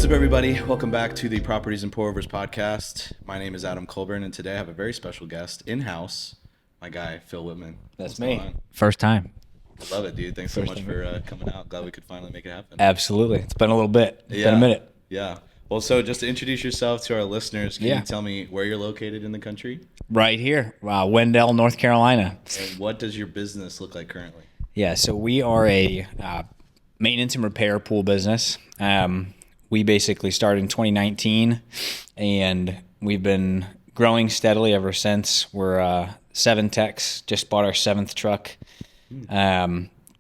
What's up, everybody? Welcome back to the Properties and Pour-Overs podcast. My name is Adam Colburn, and today I have a very special guest in-house, my guy, Phil Whitman. That's me. First time. I love it, dude. Thanks so much for coming out. Glad we could finally make it happen. Absolutely. It's been a little bit. It's been a minute. Yeah. Well, so just to introduce yourself to our listeners, can you tell me where you're located in the country? Right here, Wendell, North Carolina. And what does your business look like currently? Yeah, so we are a maintenance and repair pool business. We basically started in 2019, and we've been growing steadily ever since. We're 7 techs, just bought our 7th truck,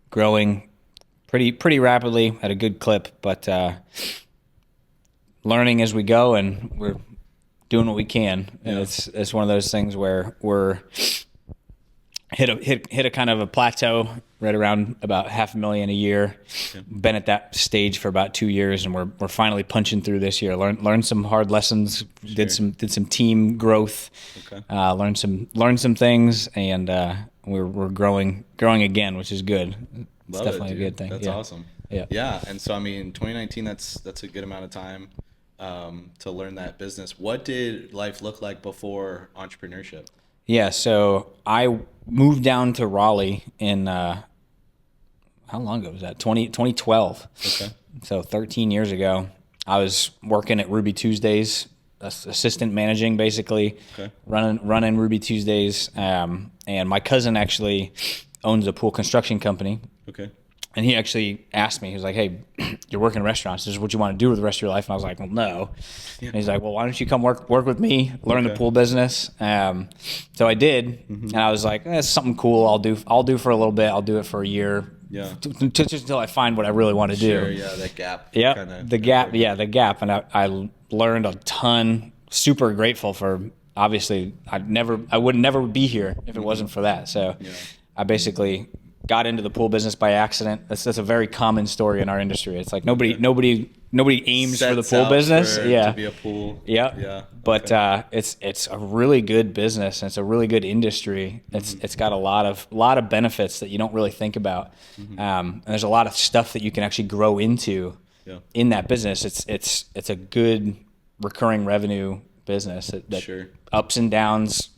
growing pretty rapidly at a good clip, but learning as we go, and we're doing what we can. And it's one of those things where we're hit a kind of a plateau right around about $500,000 a year. Been at that stage for about 2 years, and we're finally punching through this year. Learned some hard lessons. Sure. Did some team growth. Okay. Learned some things, and we're growing again, which is good. It's definitely a good thing. That's awesome. Yeah. And so, I mean, 2019, that's a good amount of time to learn that business. What did life look like before entrepreneurship? Yeah, so I moved down to Raleigh in, how long ago was that? 2012. Okay. So 13 years ago. I was working at Ruby Tuesdays, assistant managing basically, running Ruby Tuesdays. And my cousin actually owns a pool construction company. Okay. And he actually asked me, he was like, hey, you're working in restaurants. This is what you want to do with the rest of your life? And I was like, well, no. Yeah. And he's like, well, why don't you come work with me, learn the pool business? So I did. Mm-hmm. And I was like, that's something cool I'll do for a little bit. I'll do it for a year. Yeah. Just until I find what I really want to do. Sure, yeah, that gap. Yeah, the gap. And I learned a ton. Super grateful for, obviously, I would never be here if it wasn't for that. So I basically got into the pool business by accident. That's a very common story in our industry. It's like nobody aims for the pool business. To be a pool. Yeah. But it's a really good business, and it's a really good industry. It's got a lot of benefits that you don't really think about. Mm-hmm. And there's a lot of stuff that you can actually grow into in that business. It's a good recurring revenue business that ups and downs,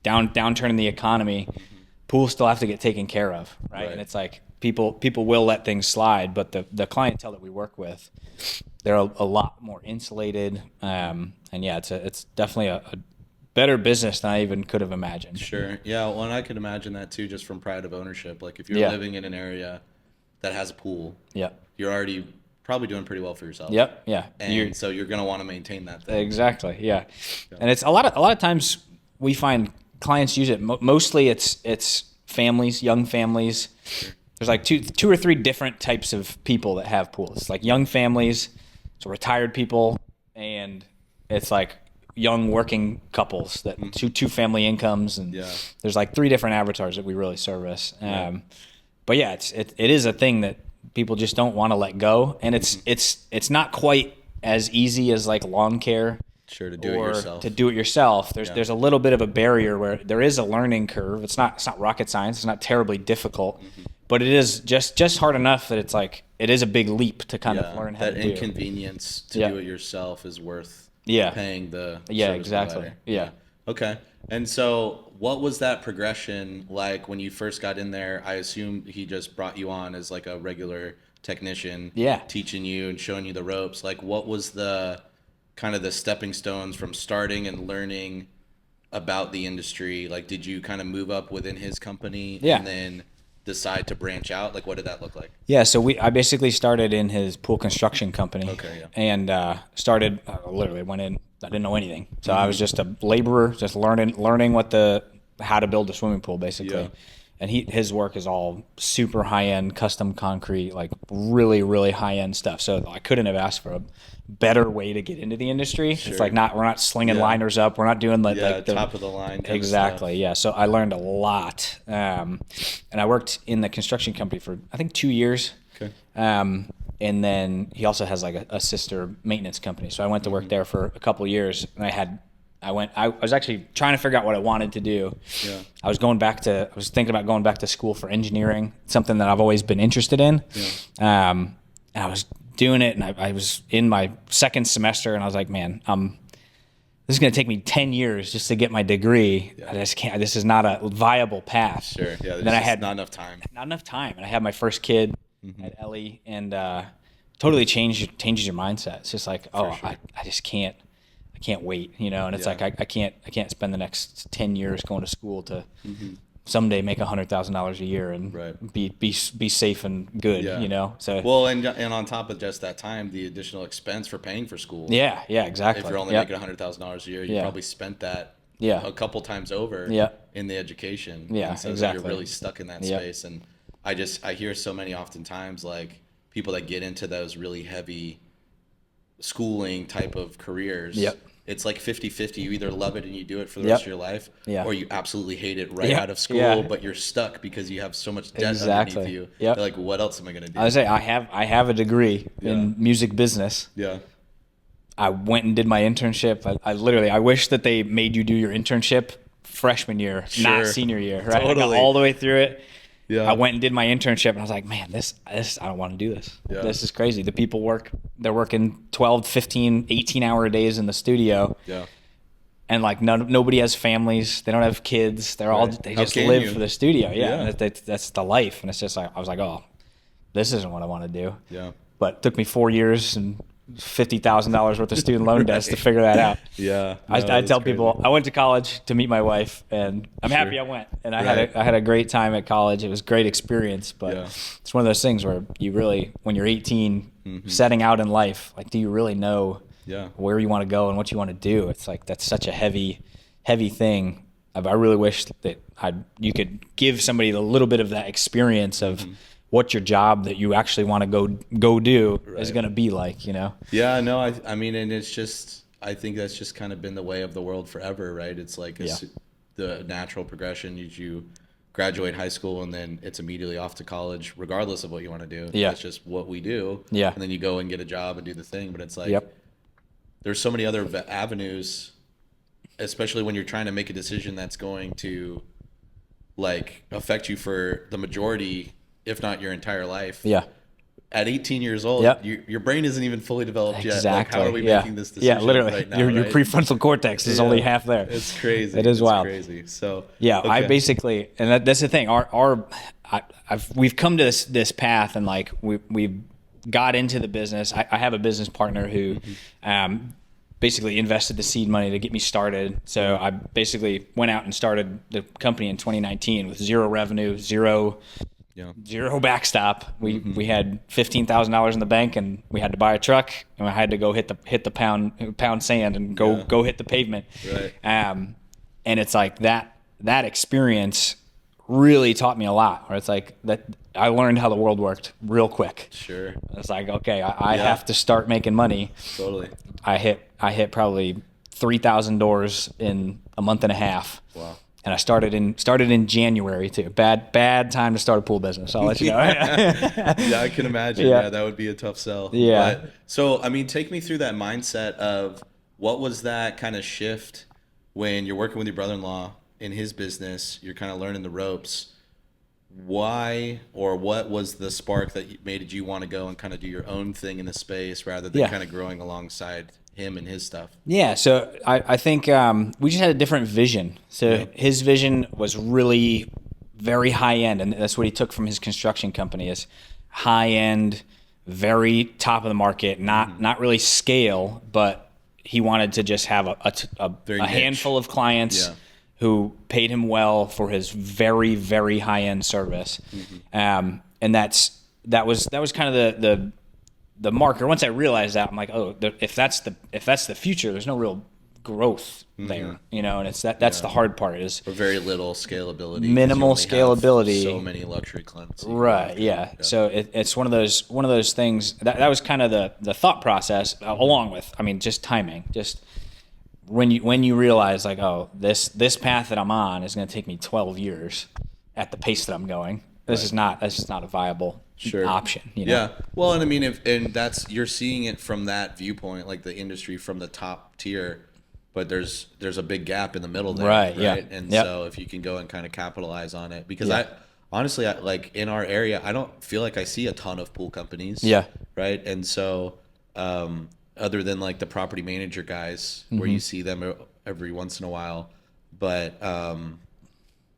downturn in the economy. Mm-hmm. Pools still have to get taken care of, right? And it's like people will let things slide, but the clientele that we work with, they're a lot more insulated, and it's definitely a better business than I even could have imagined. Sure, yeah. Well, and I could imagine that too, just from pride of ownership. Like if you're living in an area that has a pool, you're already probably doing pretty well for yourself. Yep, yeah. And so you're gonna want to maintain that thing. Exactly, yeah. And it's a lot of times we find clients use it. Mostly it's families, young families. Sure. There's like two or three different types of people that have pools. It's like young families, so retired people, and it's like young working couples that two family incomes, and there's like 3 different avatars that we really service. But yeah, it is a thing that people just don't want to let go, and it's not quite as easy as like lawn care. Sure, to do it yourself. There's a little bit of a barrier where there is a learning curve. It's not rocket science. It's not terribly difficult, but it is just hard enough that it's like it is a big leap to kind of learn how to do. That inconvenience to do it yourself is worth paying the service provider. Yeah. Okay. And so what was that progression like when you first got in there? I assume he just brought you on as like a regular technician, teaching you and showing you the ropes. Like what was the kind of the stepping stones from starting and learning about the industry? Like, did you kind of move up within his company and then decide to branch out? Like, what did that look like? Yeah, so I basically started in his pool construction company and started, literally went in, I didn't know anything. So I was just a laborer, just learning how to build a swimming pool basically. Yeah. And his work is all super high-end custom concrete, like really, really high-end stuff. So I couldn't have asked for a better way to get into the industry. Sure. It's like we're not slinging liners up. We're not doing like the top of the line. Exactly. Yeah. So I learned a lot. And I worked in the construction company for, I think, 2 years. Okay. And then he also has like a sister maintenance company. So I went to work there for a couple of years, and I was actually trying to figure out what I wanted to do. Yeah. I was thinking about going back to school for engineering, something that I've always been interested in. Yeah. And I was doing it, and I was in my second semester, and I was like, man, this is going to take me 10 years just to get my degree. I just can't. This is not a viable path. Sure. Yeah. Then I had not enough time. Not enough time, and I had my first kid at Ellie, and totally changes your mindset. It's just like, sure. I just can't. I can't wait, and it's like I can't spend the next 10 years going to school to someday make $100,000 a year and be safe and good, So well, and on top of just that time, the additional expense for paying for school. Yeah, exactly. If you're only making $100,000 a year, you probably spent that a couple times over in the education. Yeah, and so exactly. You're really stuck in that space, and I hear so many oftentimes like people that get into those really heavy schooling type of careers. Yep. It's like 50-50. You either love it and you do it for the rest of your life, or you absolutely hate it right out of school, but you're stuck because you have so much debt underneath you. Yep. Like, what else am I going to do? I would say I have a degree in music business. Yeah. I went and did my internship. I wish that they made you do your internship freshman year, not senior year, right? Totally. I got all the way through it. Yeah. I went and did my internship, and I was like, man, this I don't want to do this. Yeah. This is crazy. The people they're working 12, 15, 18-hour days in the studio. Yeah. And like nobody has families. They don't have kids. They just live for the studio. Yeah. That's the life. And it's just like, I was like, oh, this isn't what I want to do. Yeah. But it took me 4 years and $50,000 worth of student loan debts to figure that out. Yeah. I tell people I went to college to meet my wife, and I'm happy I went. And I had a great time at college. It was a great experience, but it's one of those things where you really, when you're 18, setting out in life, like, do you really know where you want to go and what you want to do? It's like, that's such a heavy thing. I really wish that you could give somebody a little bit of that experience of what your job that you actually want to go do is going to be like, Yeah, no, I mean, and it's just, I think that's just kind of been the way of the world forever, right? It's like the natural progression. You graduate high school and then it's immediately off to college, regardless of what you want to do. Yeah. That's just what we do. Yeah. And then you go and get a job and do the thing. But it's like, there's so many other avenues, especially when you're trying to make a decision that's going to like affect you for the majority, if not your entire life. Yeah. At 18 years old, your brain isn't even fully developed yet. Exactly. Like, how are we making this decision? Yeah, literally. Right now, your prefrontal cortex is only half there. It's crazy. It is wild. Crazy. So okay. I basically, and that's the thing. We've come to this path, and like we've got into the business. I have a business partner who basically invested the seed money to get me started. So I basically went out and started the company in 2019 with zero revenue, zero backstop. We had $15,000 in the bank, and we had to buy a truck, and I had to go hit the pound sand and go hit the pavement. Right. And it's like that experience really taught me a lot. Where it's like that I learned how the world worked real quick. Sure. It's like, okay, I have to start making money. Totally. I hit probably 3,000 doors in a month and a half. Wow. And I started in January too. Bad time to start a pool business. I'll let you know. Yeah, I can imagine. Yeah, that would be a tough sell. Yeah. But, so, I mean, take me through that mindset of what was that kind of shift when you're working with your brother-in-law in his business, you're kind of learning the ropes. Why or what was the spark that made you want to go and kind of do your own thing in the space rather than kind of growing alongside him and his stuff? Yeah, so I think we just had a different vision. So his vision was really very high end, and that's what he took from his construction company is high end, very top of the market, not really scale, but he wanted to just have a handful of clients who paid him well for his very, very high end service. And that was kind of the marker. Once I realized that, I'm like, oh, if that's the future, there's no real growth there, and it's that's the hard part is very little scalability, minimal scalability, so many luxury clients, right? Yeah. So it's one of those things that was kind of the thought process, along with, I mean, just timing, just when you realize like, oh, this path that I'm on is going to take me 12 years at the pace that I'm going. That's just not a viable option. Yeah. Well, and I mean, you're seeing it from that viewpoint, like the industry from the top tier, but there's a big gap in the middle there. Right. Yeah. And so if you can go and kind of capitalize on it, because honestly, like in our area, I don't feel like I see a ton of pool companies. Yeah. Right. And so, other than like the property manager guys where you see them every once in a while, but,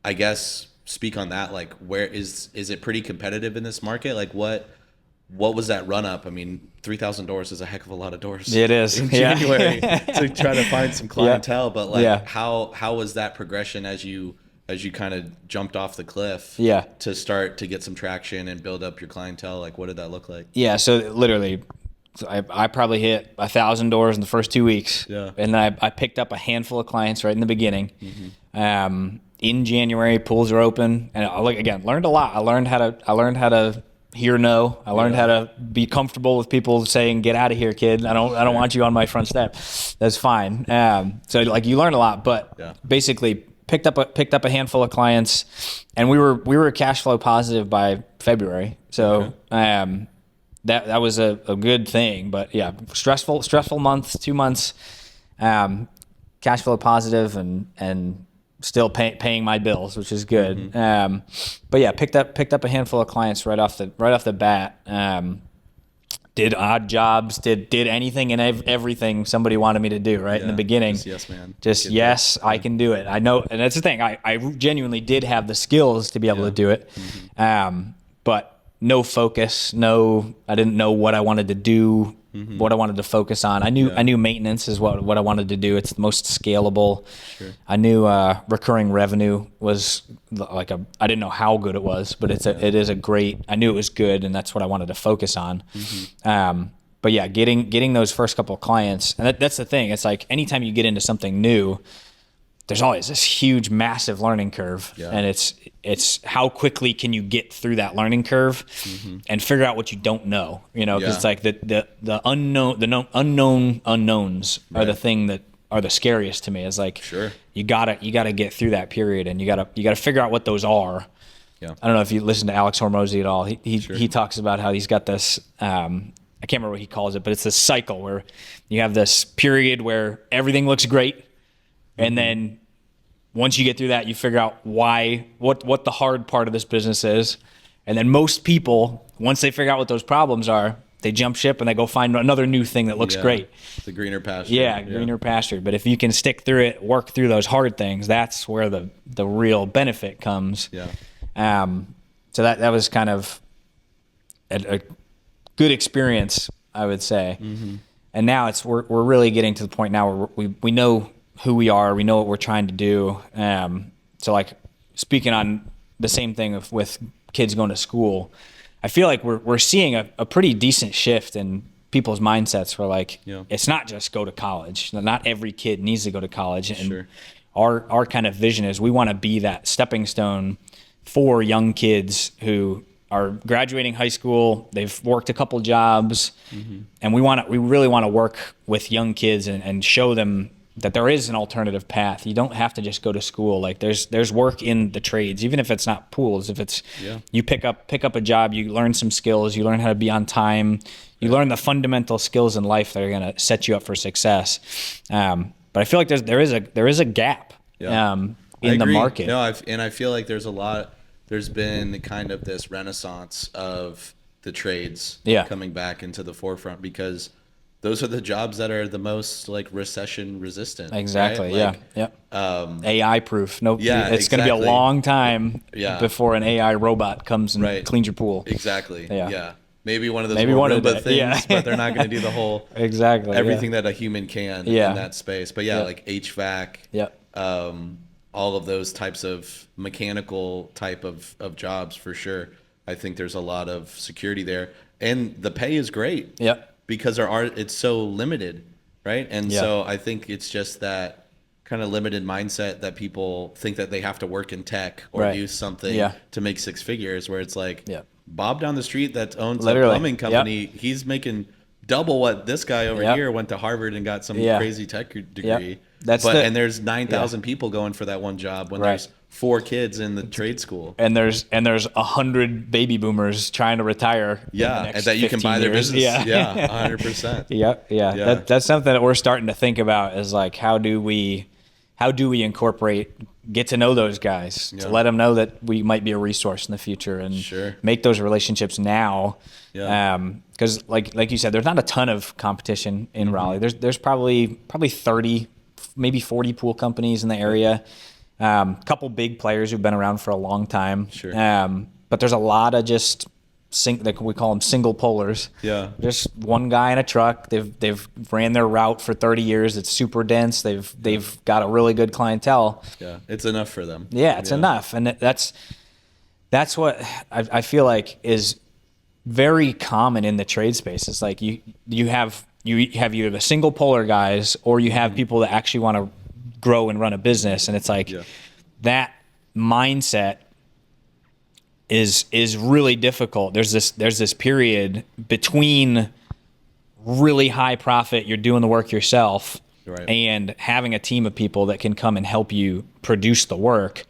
I guess speak on that, like where is it pretty competitive in this market? Like what was that run up? I mean, 3,000 doors is a heck of a lot of doors. It is in January to try to find some clientele. But like, how was that progression as you kind of jumped off the cliff? To start to get some traction and build up your clientele. Like, what did that look like? Yeah. So literally, I probably hit 1,000 doors in the first 2 weeks. Yeah. And then I picked up a handful of clients right in the beginning. In January, pools are open, and I learned a lot. I learned how to hear no. I learned how to be comfortable with people saying, "Get out of here, kid. I don't want you on my front step." That's fine. So like you learn a lot, but basically picked up a handful of clients, and we were cash flow positive by February. So that was a good thing. But yeah, stressful month, 2 months, cash flow positive and still paying my bills, which is good. But yeah, picked up a handful of clients right off the bat. Did odd jobs, did anything and everything somebody wanted me to do in the beginning. Just yes, man. Just yes, I can do it. I know, and that's the thing. I genuinely did have the skills to be able to do it, but no focus. I didn't know what I wanted to do. What I wanted to focus on. I knew maintenance is what I wanted to do. It's the most scalable. Sure. I knew recurring revenue was like I didn't know how good it was, but it is a great. I knew it was good, and that's what I wanted to focus on. But yeah, getting those first couple of clients, and that's the thing. It's like anytime you get into something new, there's always this huge, massive learning curve, and it's how quickly can you get through that learning curve and figure out what you don't know, because it's like the unknown unknowns are the thing that are the scariest to me. Is like you gotta get through that period, and you gotta figure out what those are. I don't know if you listen to Alex Hormozy at all. He talks about how he's got this. I can't remember what he calls it, but it's this cycle where you have this period where everything looks great. And then once you get through that, you figure out what the hard part of this business is. And then most people, once they figure out what those problems are, they jump ship and they go find another new thing that looks great. The greener pasture. Yeah, greener pasture. But if you can stick through it, work through those hard things, that's where the real benefit comes. So that was kind of a good experience, I would say. And now we're really getting to the point now where we know who we are, we know what we're trying to do. So like speaking on the same thing with kids going to school, I feel like we're seeing a pretty decent shift in people's mindsets where like it's not just go to college. Not every kid needs to go to college. And our kind of vision is we want to be that stepping stone for young kids who are graduating high school, they've worked a couple jobs, and we really want to work with young kids and show them that there is an alternative path. You don't have to just go to school. Like there's work in the trades, even if it's not pools. If it's you pick up a job, you learn some skills, you learn how to be on time, you learn the fundamental skills in life that are going to set you up for success. But I feel like there is a gap in the market. No, I feel like there's been kind of this renaissance of the trades coming back into the forefront because those are the jobs that are the most like recession resistant. Exactly. Right? Like, AI proof. Nope. It's exactly. going to be a long time before an AI robot comes and cleans your pool. Exactly. Yeah. Maybe one of those Roomba things, but they're not going to do the whole everything that a human can in that space. But like HVAC. All of those types of mechanical type of jobs for sure. I think there's a lot of security there, and the pay is great. Because it's so limited, right? And so I think it's just that kind of limited mindset that people think that they have to work in tech or do something to make six figures, where it's like Bob down the street that owns a plumbing company, he's making double what this guy over here went to Harvard and got some crazy tech degree. And there's 9,000 people going for that one job when there's 4 kids in the trade school. And there's 100 baby boomers trying to retire. And that you can buy their business. 100%. That's something that we're starting to think about is like how do we incorporate get to know those guys, to let them know that we might be a resource in the future, and make those relationships now. Because like you said, there's not a ton of competition in Raleigh. There's probably 30, maybe 40 pool companies in the area. Couple big players who've been around for a long time. But there's a lot of just we call them single polars. Just one guy in a truck. They've ran their route for 30 years. It's super dense. They've got a really good clientele. It's enough for them. It's enough, and that's what I feel like is very common in the trade space. It's like you have either the single polar guys, or you have people that actually want to grow and run a business, and it's like that mindset is really difficult. There's this period between really high profit, you're doing the work yourself, and having a team of people that can come and help you produce the work.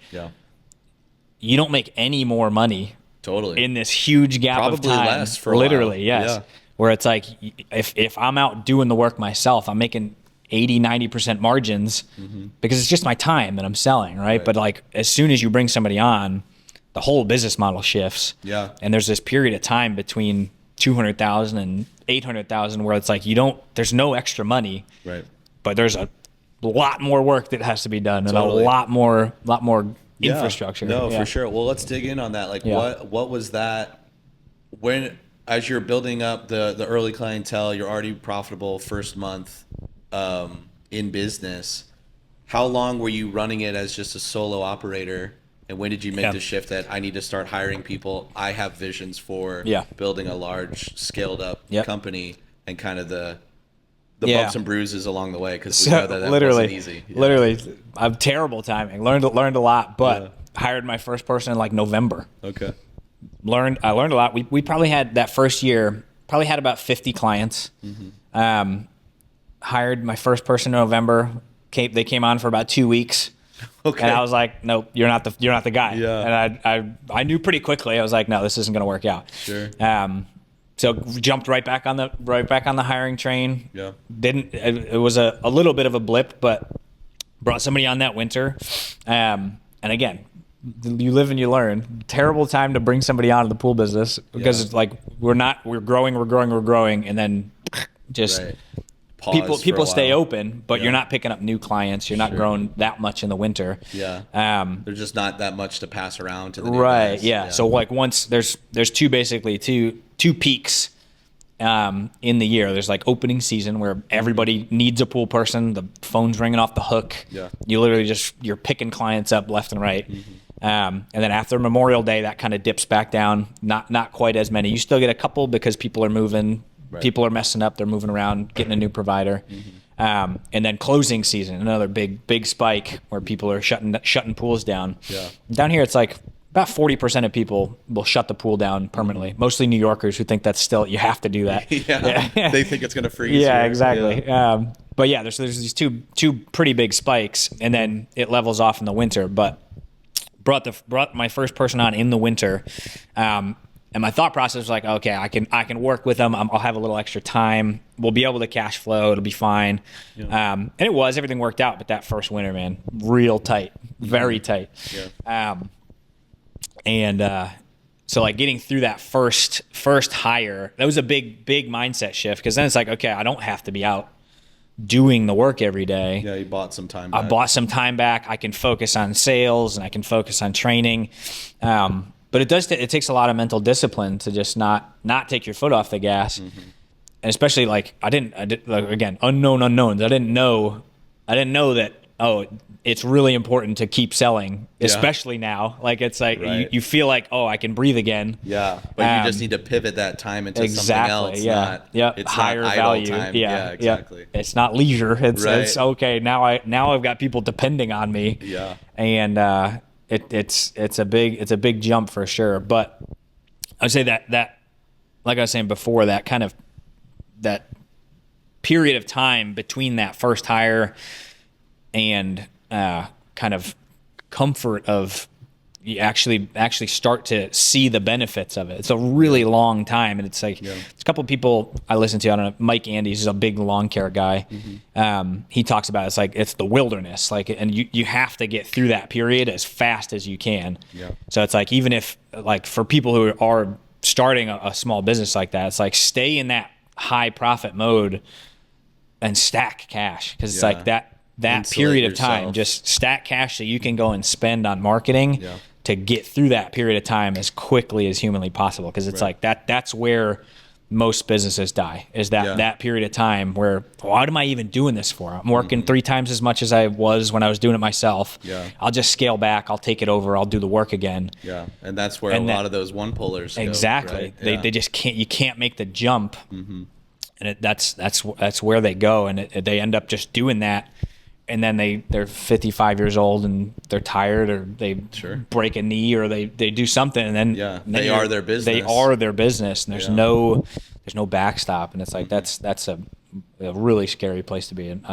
You don't make any more money in this huge gap of time. Less for literally a while. Where it's like, if I'm out doing the work myself, I'm making 80-90% margins because it's just my time that I'm selling, right? But like, as soon as you bring somebody on, the whole business model shifts. And there's this period of time between 200,000 and 800,000 where it's like there's no extra money, but there's a lot more work that has to be done, and a lot more infrastructure. For sure. Well, let's dig in on that. Like, what was that when, as you're building up the early clientele, you're already profitable first month in business. How long were you running it as just a solo operator? And when did you make the shift that I need to start hiring people? I have visions for building a large, scaled up company, and kind of the bumps and bruises along the way, because we know that wasn't easy. Literally, I have terrible timing. Learned a lot, but hired my first person in like November. I learned a lot. We probably had that first year, had about 50 clients. Hired my first person in November. They came on for about 2 weeks. And I was like, nope, you're not the guy. And I knew pretty quickly. I was like, no, this isn't going to work out. So jumped right back on the hiring train. It was a little bit of a blip, but brought somebody on that winter. And again, you live and you learn. Terrible time to bring somebody on to the pool business, because it's like we're growing, and then just people stay open, but you're not picking up new clients. You're not growing that much in the winter. There's just not that much to pass around to the new guys. So like, once there's two peaks in the year. There's like opening season, where everybody needs a pool person. The phone's ringing off the hook. You literally you're picking clients up left and right. And then after Memorial Day, that kind of dips back down. Not quite as many. You still get a couple because people are moving. People are messing up. They're moving around, getting a new provider. And then closing season, another big spike where people are shutting pools down. Down here, it's like about 40% of people will shut the pool down permanently. Mostly New Yorkers who think that's still, you have to do that. They think it's going to freeze. Exactly. But there's these two pretty big spikes, and then it levels off in the winter. But brought my first person on in the winter. And my thought process was like, okay, I can work with them. I'll have a little extra time. We'll be able to cash flow. It'll be fine. And everything worked out. But that first winter, man, real tight, very tight. So like, getting through that first hire, that was a big mindset shift, because then it's like, okay, I don't have to be out doing the work every day. You bought some time back. I bought some time back. I can focus on sales, and I can focus on training. But it takes a lot of mental discipline to just not take your foot off the gas. And especially like, I didn't like, again, unknown unknowns. I didn't know that, it's really important to keep selling, especially now. Like, it's like, you feel like, I can breathe again. But you just need to pivot that time into something else. It's higher not value time. Exactly. It's not leisure. It's okay. Now I've got people depending on me. And it's a big jump for sure. But I'd say that like I was saying before, that kind of that period of time between that first hire and kind of comfort of you actually start to see the benefits of it. It's a really long time, and it's like it's a couple of people I listen to. I don't know, Mike Andes is a big lawn care guy. He talks about it's like it's the wilderness, like, and you have to get through that period as fast as you can. So it's like, even if, like, for people who are starting a small business like that, it's like, stay in that high profit mode and stack cash, because it's like that Insulate period of time, yourself. Just stack cash so you can go and spend on marketing to get through that period of time as quickly as humanly possible. Because it's like that's where most businesses die, is that period of time where, what am I even doing this for? I'm working 3 times as much as I was when I was doing it myself. I'll just scale back, I'll take it over, I'll do the work again. And that's where a lot of those one pullers exactly go, right? They just can't make the jump. And that's where they go, and they end up just doing that. And then they're 55 years old and they're tired, or they break a knee, or they do something, and then they are their business. They are their business, and there's no backstop, and it's like that's a really scary place to be in.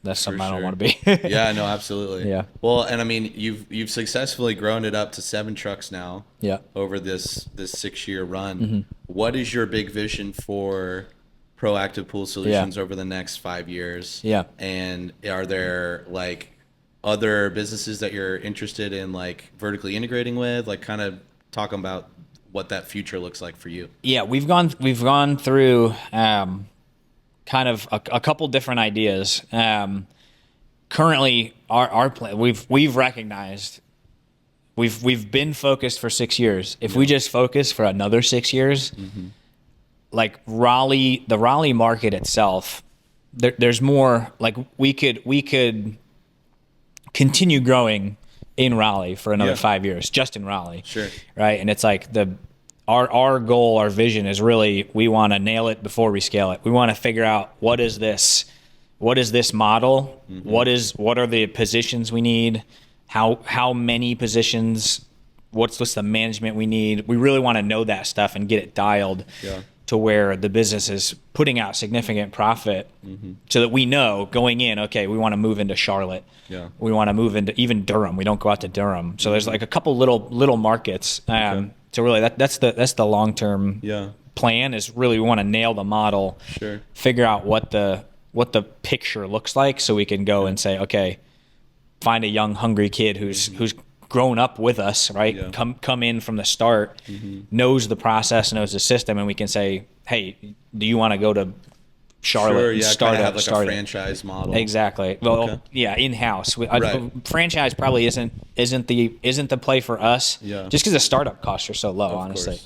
That's something I don't want to be. Yeah, no, absolutely. Yeah. Well, and I mean, you've successfully grown it up to 7 trucks now. Over this 6-year run. What is your big vision for Proactive Pool Solutions over the next 5 years? And are there, like, other businesses that you're interested in, like, vertically integrating with? Like, kind of talking about what that future looks like for you. Yeah, we've gone through kind of a couple different ideas. Currently, our plan, we've recognized we've been focused for 6 years. If we just focus for another 6 years. Like Raleigh, the Raleigh market itself, there's more, like, we could continue growing in Raleigh for another 5 years, just in Raleigh. Right. And it's like our goal, our vision is really, we want to nail it before we scale it. We want to figure out what is this model? What are the positions we need? How many positions? What's the management we need? We really want to know that stuff and get it dialed. To where the business is putting out significant profit, so that we know going in, okay, we want to move into Charlotte. We want to move into even Durham. We don't go out to Durham. So there's like a couple little markets. So really that's the long-term plan, is really we want to nail the model, figure out what the picture looks like, so we can go and say, okay, find a young, hungry kid who's grown up with us, right? Come in from the start, knows the process, knows the system, and we can say, hey, do you want to go to Charlotte and start have like a franchise model? Exactly. Well, in-house. Franchise probably isn't the play for us, just because the startup costs are so low, honestly.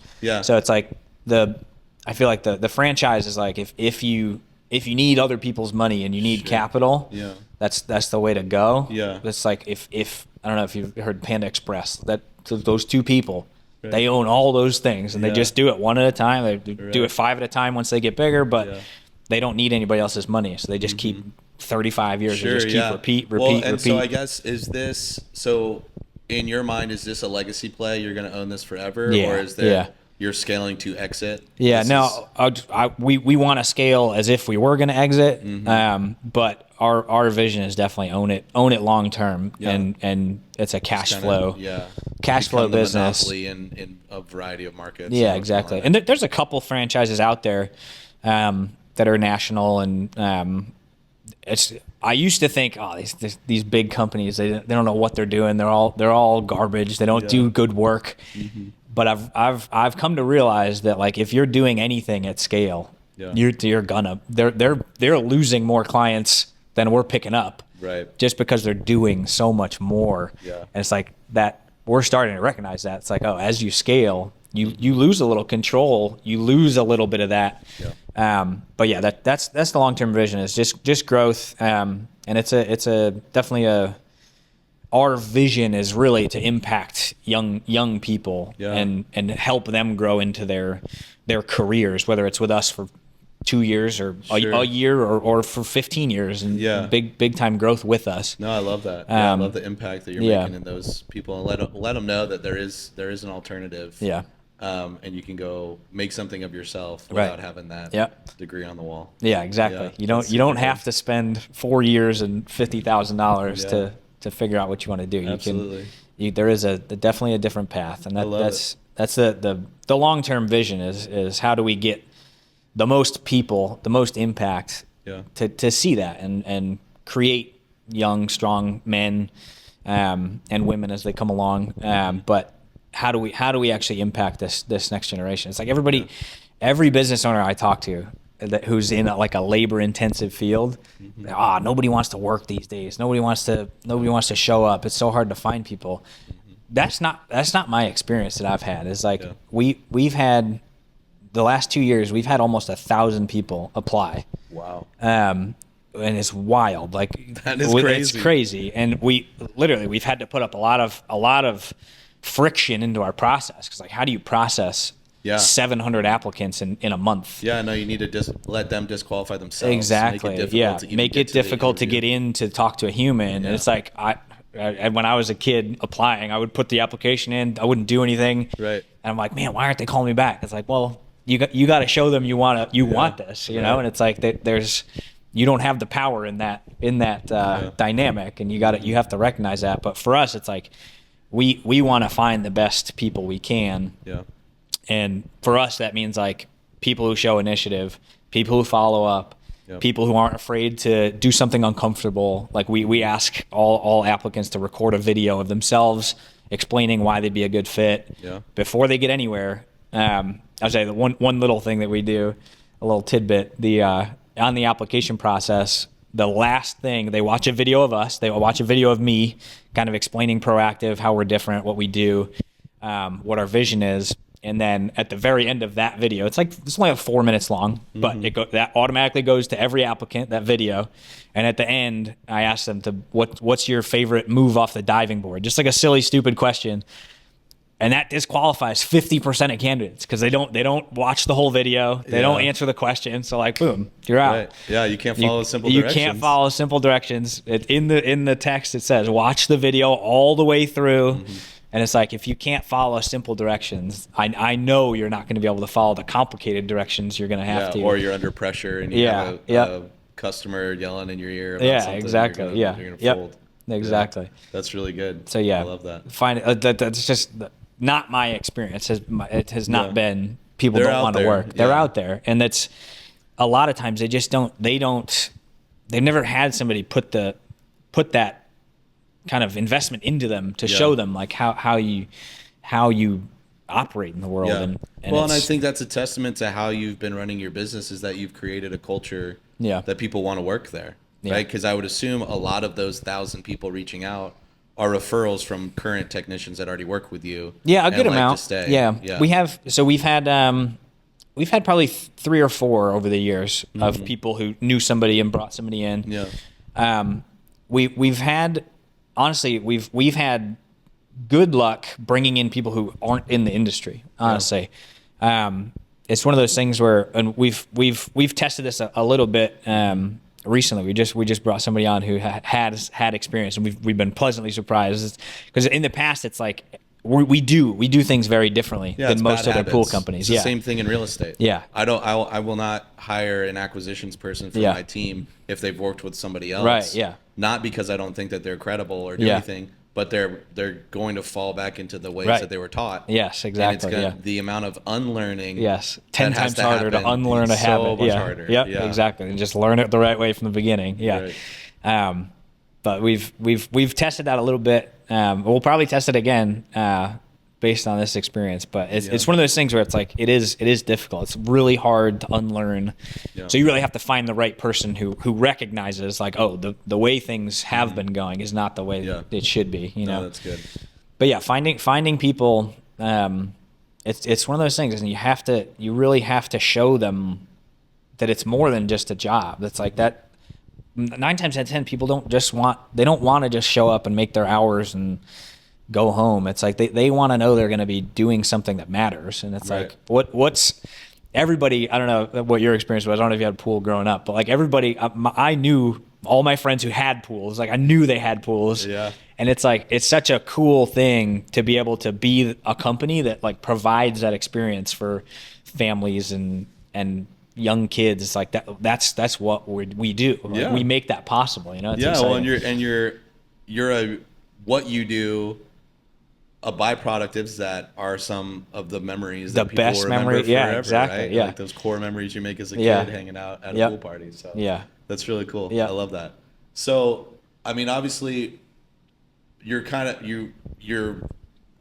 So it's like I feel like the franchise is like, if you need other people's money and you need capital, that's the way to go. It's like if I don't know if you've heard Panda Express, those 2 people, they own all those things, and they just do it one at a time. They do it 5 at a time once they get bigger, but they don't need anybody else's money, so they just keep 35 years and just keep repeat. So I guess, so in your mind, is this a legacy play? You're going to own this forever, or is there you're scaling to exit? We want to scale as if we were going to exit, but our vision is definitely own it long term, and it's a cash flow business. Monopoly in a variety of markets. Exactly. And there's a couple franchises out there that are national, and I used to think, these big companies, they don't know what they're doing. They're all garbage. They don't do good work. But I've come to realize that, like, if you're doing anything at scale, you're gonna they're losing more clients than we're picking up, just because they're doing so much more. And it's like that we're starting to recognize that. It's like, as you scale, you lose a little control, you lose a little bit of that. But that's the long-term vision, is just growth. And it's definitely our vision is really to impact young people and help them grow into their careers, whether it's with us for 2 years or a year or for 15 years, and big time growth with us. No, I love that. I love the impact that you're making in those people, and let them know that there is an alternative. And you can go make something of yourself without having that degree on the wall. Exactly. You don't have to spend 4 years and $50,000 to figure out what you want to do. Absolutely. there is definitely a different path, and that's the long-term vision is how do we get the most people, the most impact to see that and create young, strong men and women as they come along. But how do we actually impact this next generation? It's like every business owner I talk to who's in like a labor-intensive field, nobody wants to work these days. Nobody wants to show up. It's so hard to find people. That's not my experience that I've had. It's like we've had the last 2 years, we've had almost 1,000 people apply. Wow. And it's wild. Like that is crazy. It's crazy. And we've had to put up a lot of friction into our process. Cause like, how do you process 700 applicants in a month? Yeah, no, you need to let them disqualify themselves. Exactly. Make it difficult to get in to talk to a human. And it's like, when I was a kid applying, I would put the application in, I wouldn't do anything. Right. And I'm like, man, why aren't they calling me back? It's like, well, you got to show them you want this, you know? And it's like, you don't have the power in that dynamic, and you have to recognize that. But for us, it's like, we want to find the best people we can. Yeah. And for us, that means like people who show initiative, people who follow up, people who aren't afraid to do something uncomfortable. Like we ask all applicants to record a video of themselves explaining why they'd be a good fit before they get anywhere. I'll say the one little thing that we do, a little tidbit, on the application process, the last thing, they watch a video of us, they watch a video of me kind of explaining Proactive, how we're different, what we do, what our vision is. And then at the very end of that video, it's only like 4 minutes long, but that automatically goes to every applicant, that video. And at the end, I ask them what's your favorite move off the diving board? Just like a silly, stupid question. And that disqualifies 50% of candidates because they don't watch the whole video. They don't answer the question. So like, boom, you're out. Right. Yeah, you can't follow simple directions. You can't follow simple directions. In the text, it says, watch the video all the way through. And it's like, if you can't follow simple directions, I know you're not going to be able to follow the complicated directions you're going to have to. Or you're under pressure and you have a customer yelling in your ear about something. Exactly. You're going to fold. Exactly. Yeah, that's really good. So I love that. That's just not my experience. It has not been people don't want to work. They're out there, and that's a lot of times they just don't. They've never had somebody put that kind of investment into them to show them like how you operate in the world. And I think that's a testament to how you've been running your business, is that you've created a culture that people want to work there. Right? Because I would assume a lot of those 1,000 people reaching out are referrals from current technicians that already work with you. Yeah, a good amount. Yeah. We've had probably 3 or 4 over the years of people who knew somebody and brought somebody in. Yeah. We've had good luck bringing in people who aren't in the industry, honestly. It's one of those things where, and we've tested this a little bit recently. We just brought somebody on who had experience, and we've been pleasantly surprised, because in the past it's like we do things very differently than most other pool companies. It's the same thing in real estate. Yeah. I will not hire an acquisitions person for my team if they've worked with somebody else. Right. Yeah. Not because I don't think that they're credible or do anything, but they're going to fall back into the ways that they were taught. Yes, exactly. And it's the amount of unlearning. Yes, 10 times harder to unlearn a habit. So much harder. Yep, exactly. And just learn it the right way from the beginning. Yeah. Right. But we've tested that a little bit. We'll probably test it again based on this experience. But it's one of those things where it's like it is difficult. It's really hard to unlearn. Yeah. So you really have to find the right person who recognizes like, oh, the way things have been going is not the way it should be. You know. No, that's good. But yeah, finding people. It's one of those things, and you really have to show them that it's more than just a job. That's like that. 9 times out of 10, people don't want to just show up and make their hours and go home. It's like they want to know they're going to be doing something that matters. And it's like, what's everybody, I don't know what your experience was. I don't know if you had a pool growing up, but like everybody, I knew all my friends who had pools. Like I knew they had pools. Yeah. And it's like, it's such a cool thing to be able to be a company that like provides that experience for families and young kids. It's like that's what we do. Like, we make that possible, you know. It's exciting. Well, and you're what you do a byproduct of that are some of the memories that people best will remember memory. forever, Yeah, exactly. right? Yeah. Like those core memories you make as a kid hanging out at a pool party. So that's really cool. I love that. So, I mean, obviously you're kind of, you're,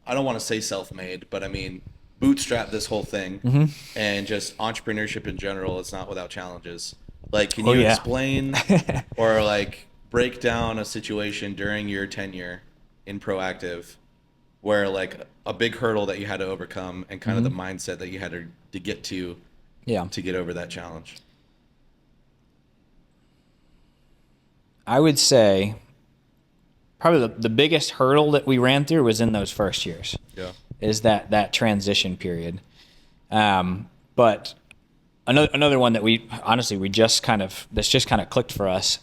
I don't want to say self-made, but I mean, bootstrap this whole thing and just entrepreneurship in general. It's not without challenges. Like, can you explain or like break down a situation during your tenure in Proactive where like a big hurdle that you had to overcome and kind of the mindset that you had to get to get over that challenge? I would say probably the biggest hurdle that we ran through was in those first years. Yeah. Is that transition period. But another one that we just kind of clicked for us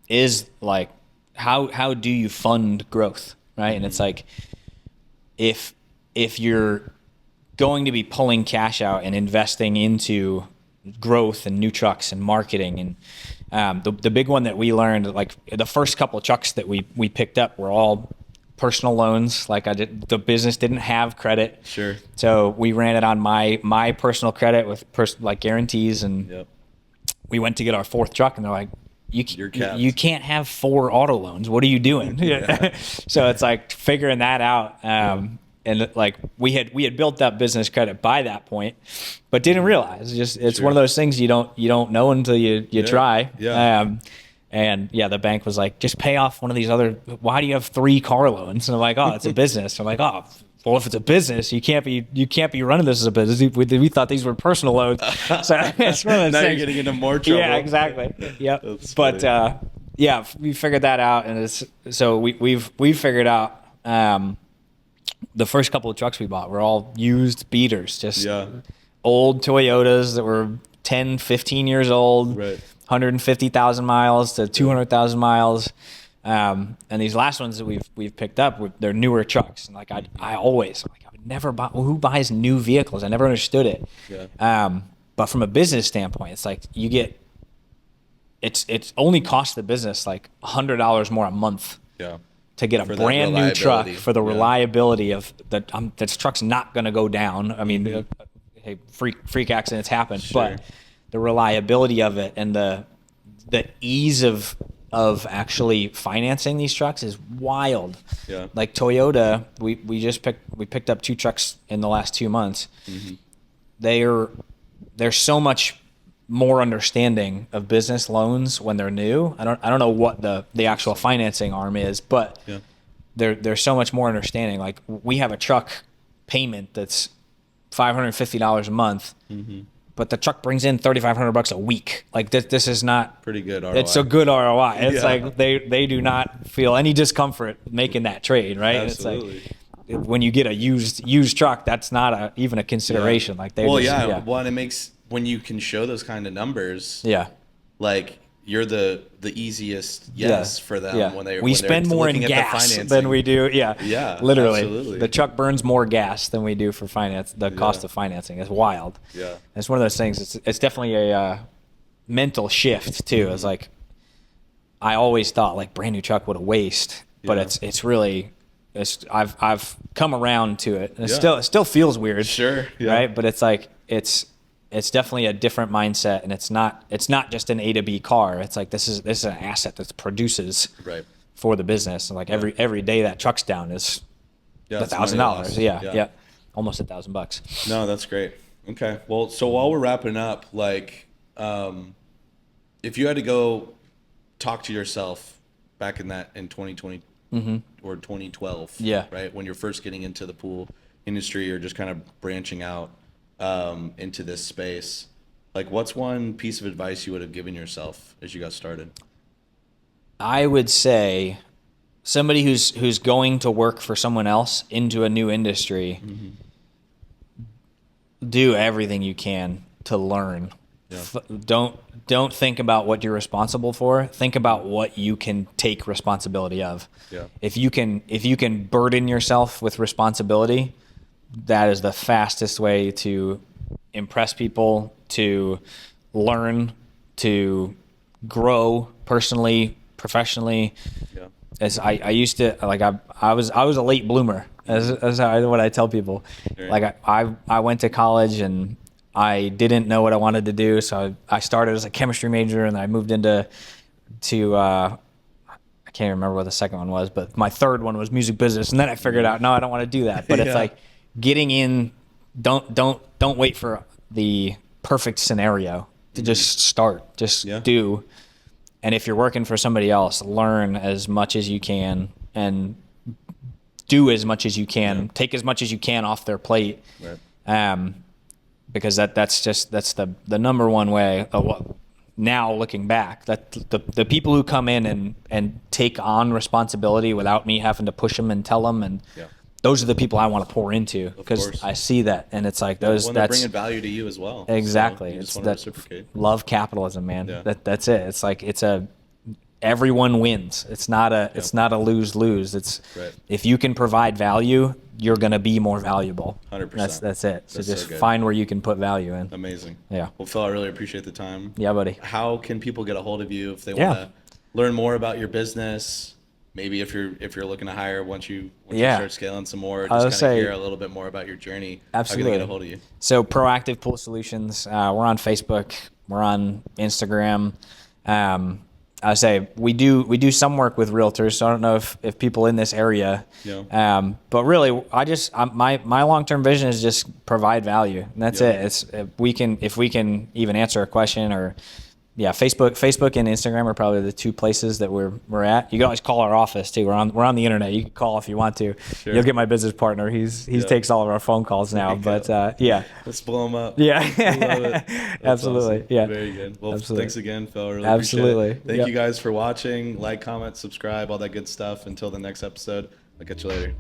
is like how do you fund growth, right? And it's like if you're going to be pulling cash out and investing into growth and new trucks and marketing and the big one that we learned, like the first couple of trucks that we picked up were all personal loans. Like the business didn't have credit. Sure. So we ran it on my personal credit with like guarantees, and we went to get our fourth truck, and they're like, you can't have 4 auto loans. What are you doing? So it's like figuring that out. And like we had built up business credit by that point, but didn't realize. It's one of those things you don't know until you try. Yeah. And the bank was like, just pay off one of these other. Why do you have 3 car loans? And I'm like, oh, it's a business. I'm like, oh, well, if it's a business, you can't be running this as a business. We thought these were personal loans. So it's one of those now things. You're getting into more trouble. Yeah, exactly. Yep. But we figured that out, and we've figured out. The first couple of trucks we bought were all used beaters, just old Toyotas that were 10, 15 years old, 150,000 miles to 200,000 miles. And these last ones that we've picked up, they're newer trucks. And like I would never buy. Well, who buys new vehicles? I never understood it. Yeah. But from a business standpoint, it's like it's only cost the business like $100 more a month. Yeah. To get a brand new truck for the reliability of this truck's not going to go down. I mean, hey, freak accidents happen, but the reliability of it and the ease of actually financing these trucks is wild. Yeah. Like Toyota, we picked up 2 trucks in the last 2 months. They're so much more understanding of business loans when they're new. I don't know what the actual financing arm is, but they're so much more understanding. Like we have a truck payment that's $550 a month, but the truck brings in $3,500 a week. Like this is not pretty good ROI. It's a good ROI. It's like they do not feel any discomfort making that trade, right? Absolutely. It's like when you get a used truck, that's not even a consideration. Like Well, it makes, when you can show those kind of numbers, like you're the easiest for them when they're spend more in gas than we do. Literally, absolutely. The truck burns more gas than we do for finance. The cost of financing is wild. It's one of those things. It's definitely a mental shift too. It's like I always thought like brand new truck what a waste, but it's really. I've come around to it. And it still feels weird, right? But it's like it's definitely a different mindset, and it's not just an A to B car. It's like this is an asset that produces for the business. And like every day that truck's down is $1,000. Yeah, almost $1,000. No, that's great. Okay, well, so while we're wrapping up, like, if you had to go talk to yourself back in 2020 or 2012, right, when you're first getting into the pool industry or just kind of branching out into this space, like what's one piece of advice you would have given yourself as you got started? I would say somebody who's going to work for someone else into a new industry, do everything you can to learn. Don't think about what you're responsible for. Think about what you can take responsibility of. If you can burden yourself with responsibility, that is the fastest way to impress people, to learn, to grow personally, professionally. As I used to, like I was a late bloomer. That's what I tell people. Right. Like I went to college and I didn't know what I wanted to do, so I started as a chemistry major, and I moved into I can't remember what the second one was, but my third one was music business, and then I figured out, no, I don't want to do that. But it's like getting in. Don't wait for the perfect scenario to just start. Just do. And if you're working for somebody else, learn as much as you can and do as much as you can. Take as much as you can off their plate. Right. Because that's the number one way of now looking back, that the people who come in and take on responsibility without me having to push them and tell them, and those are the people I want to pour into, because I see that, and it's like those that's bringing value to you as well. Exactly. So it's that love capitalism, man. That's it. It's like everyone wins. It's not a lose-lose. It's if you can provide value, you're going to be more valuable. 100%. That's it. So just find where you can put value in. Amazing. Yeah. Well, Phil, I really appreciate the time. Yeah, buddy. How can people get a hold of you if they want to learn more about your business? Maybe if you're looking to hire once you start scaling some more, just kind of hear a little bit more about your journey. Absolutely. How can they get a hold of you? So Proactive Pool Solutions. We're on Facebook. We're on Instagram. I say we do some work with realtors, so I don't know if people in this area. But really, my long-term vision is just provide value, and that's it. It's if we can even answer a question, or Facebook and Instagram are probably the two places that we're at. You can always call our office too. We're on the internet. You can call if you want to. Sure. You'll get my business partner. He takes all of our phone calls now. But let's blow him up. Yeah, love it. Absolutely. Awesome. Yeah, very good. Well, thanks again, Phil. I really Absolutely. Appreciate it. Thank you guys for watching. Like, comment, subscribe, all that good stuff. Until the next episode, I'll catch you later.